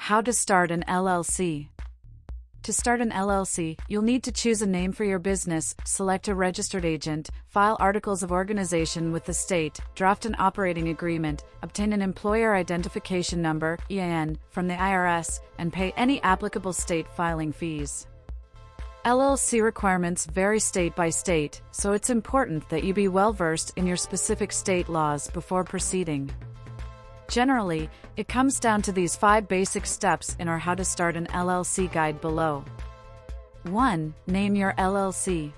How to start an LLC. To start an LLC, you'll need to choose a name for your business, select a registered agent, file articles of organization with the state, draft an operating agreement, obtain an employer identification number (EIN) from the IRS, and pay any applicable state filing fees. LLC requirements vary state by state, so it's important that you be well versed in your specific state laws before proceeding. Generally, it comes down to these 5 basic steps in our How to Start an LLC guide below. 1. Name your LLC.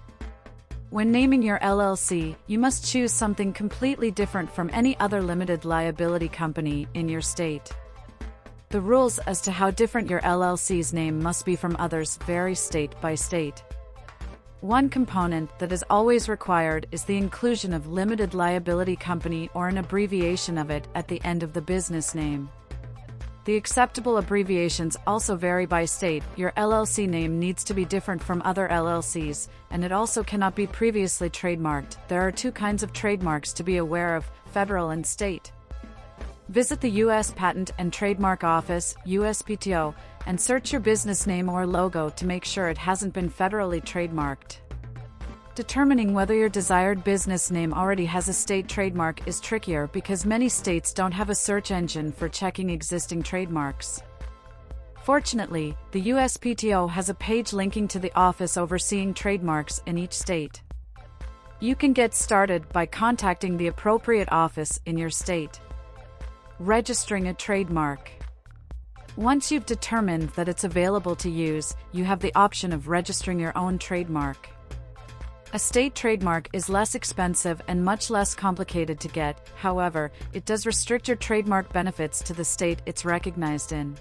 When naming your LLC, you must choose something completely different from any other limited liability company in your state. The rules as to how different your LLC's name must be from others vary state by state. One component that is always required is the inclusion of limited liability company or an abbreviation of it at the end of the business name. The acceptable abbreviations also vary by state. Your LLC name needs to be different from other LLCs, and it also cannot be previously trademarked. There are 2 kinds of trademarks to be aware of: federal and state. Visit the U.S. Patent and Trademark Office, USPTO, and search your business name or logo to make sure it hasn't been federally trademarked. Determining whether your desired business name already has a state trademark is trickier because many states don't have a search engine for checking existing trademarks. Fortunately, the USPTO has a page linking to the office overseeing trademarks in each state. You can get started by contacting the appropriate office in your state. Registering a trademark. Once you've determined that it's available to use, you have the option of registering your own trademark. A state trademark is less expensive and much less complicated to get, however, it does restrict your trademark benefits to the state it's recognized in.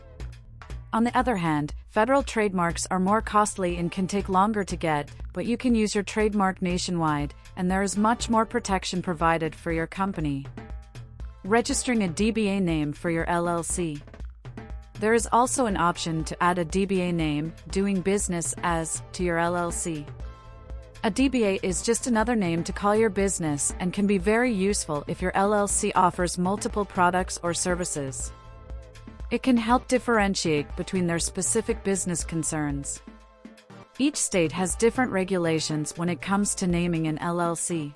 On the other hand, federal trademarks are more costly and can take longer to get, but you can use your trademark nationwide, and there is much more protection provided for your company. Registering a DBA name for your LLC. There is also an option to add a DBA name, doing business as, to your LLC. A DBA is just another name to call your business and can be very useful if your LLC offers multiple products or services. It can help differentiate between their specific business concerns. Each state has different regulations when it comes to naming an LLC.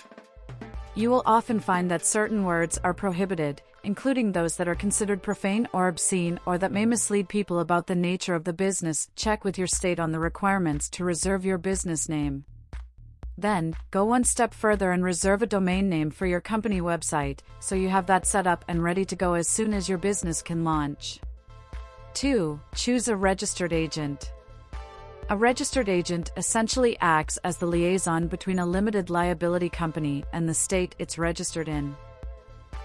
You will often find that certain words are prohibited, including those that are considered profane or obscene or that may mislead people about the nature of the business. Check with your state on the requirements to reserve your business name. Then, go one step further and reserve a domain name for your company website, so you have that set up and ready to go as soon as your business can launch. 2. Choose a registered agent. A registered agent essentially acts as the liaison between a limited liability company and the state it's registered in.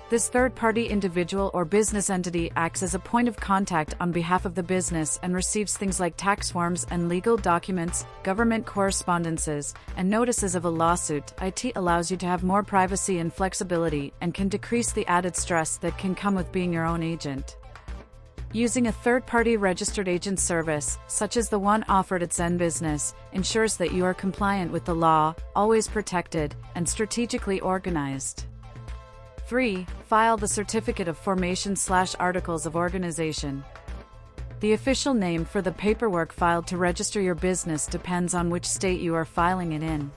This third-party individual or business entity acts as a point of contact on behalf of the business and receives things like tax forms and legal documents, government correspondences, and notices of a lawsuit. It allows you to have more privacy and flexibility and can decrease the added stress that can come with being your own agent. Using a third-party registered agent service, such as the one offered at Zen Business, ensures that you are compliant with the law, always protected, and strategically organized. 3. File the Certificate of Formation/Articles of Organization. The official name for the paperwork filed to register your business depends on which state you are filing it in.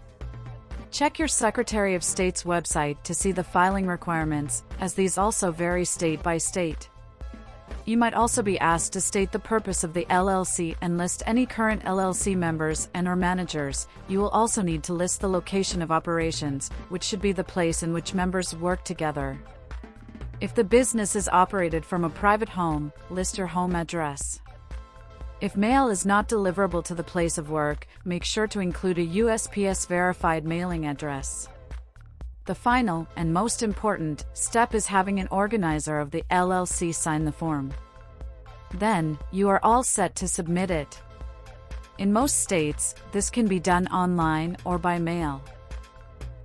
Check your Secretary of State's website to see the filing requirements, as these also vary state by state. You might also be asked to state the purpose of the LLC and list any current LLC members and/or managers. You will also need to list the location of operations, which should be the place in which members work together. If the business is operated from a private home, list your home address. If mail is not deliverable to the place of work, make sure to include a USPS-verified mailing address. The final, and most important, step is having an organizer of the LLC sign the form. Then, you are all set to submit it. In most states, this can be done online or by mail.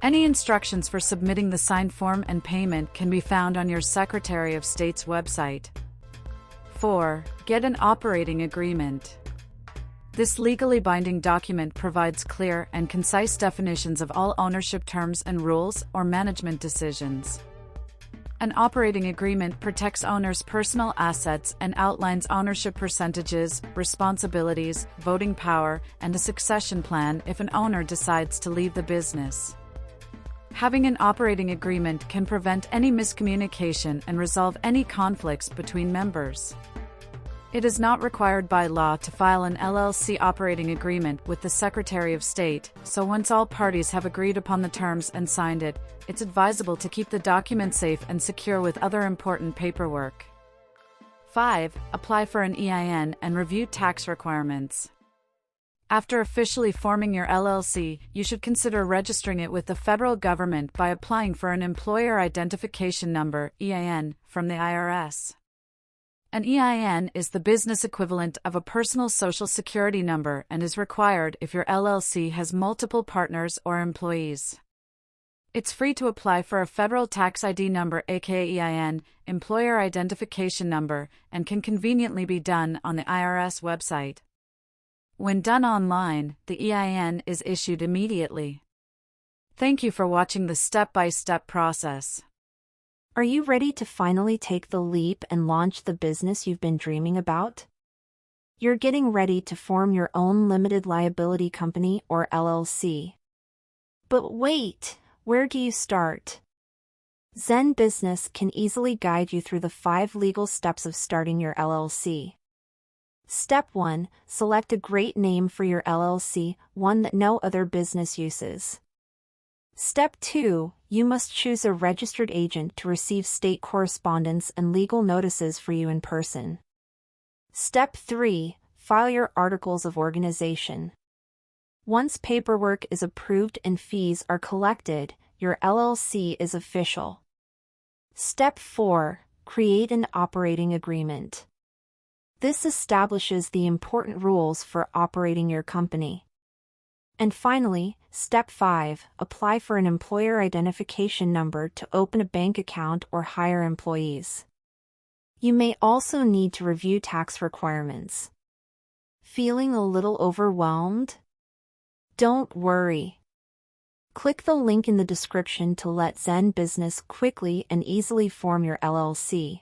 Any instructions for submitting the signed form and payment can be found on your Secretary of State's website. 4. Get an operating agreement. This legally binding document provides clear and concise definitions of all ownership terms and rules or management decisions. An operating agreement protects owners' personal assets and outlines ownership percentages, responsibilities, voting power, and a succession plan if an owner decides to leave the business. Having an operating agreement can prevent any miscommunication and resolve any conflicts between members. It is not required by law to file an LLC operating agreement with the Secretary of State, so once all parties have agreed upon the terms and signed it, it's advisable to keep the document safe and secure with other important paperwork. 5. Apply for an EIN and review tax requirements. After officially forming your LLC, you should consider registering it with the federal government by applying for an Employer Identification Number (EIN) from the IRS. An EIN is the business equivalent of a personal social security number and is required if your LLC has multiple partners or employees. It's free to apply for a federal tax ID number aka EIN, Employer Identification Number, and can conveniently be done on the IRS website. When done online, the EIN is issued immediately. Thank you for watching the step-by-step process. Are you ready to finally take the leap and launch the business you've been dreaming about? You're getting ready to form your own limited liability company or LLC. But wait, where do you start? Zen Business can easily guide you through the 5 legal steps of starting your LLC. Step 1. Select a great name for your LLC, one that no other business uses. Step 2. You must choose a registered agent to receive state correspondence and legal notices for you in person. Step 3. File your articles of organization. Once paperwork is approved and fees are collected, your LLC is official. Step 4. Create an operating agreement. This establishes the important rules for operating your company. And finally, Step 5. Apply for an Employer Identification Number to open a bank account or hire employees. You may also need to review tax requirements. Feeling a little overwhelmed? Don't worry. Click the link in the description to let Zen Business quickly and easily form your LLC.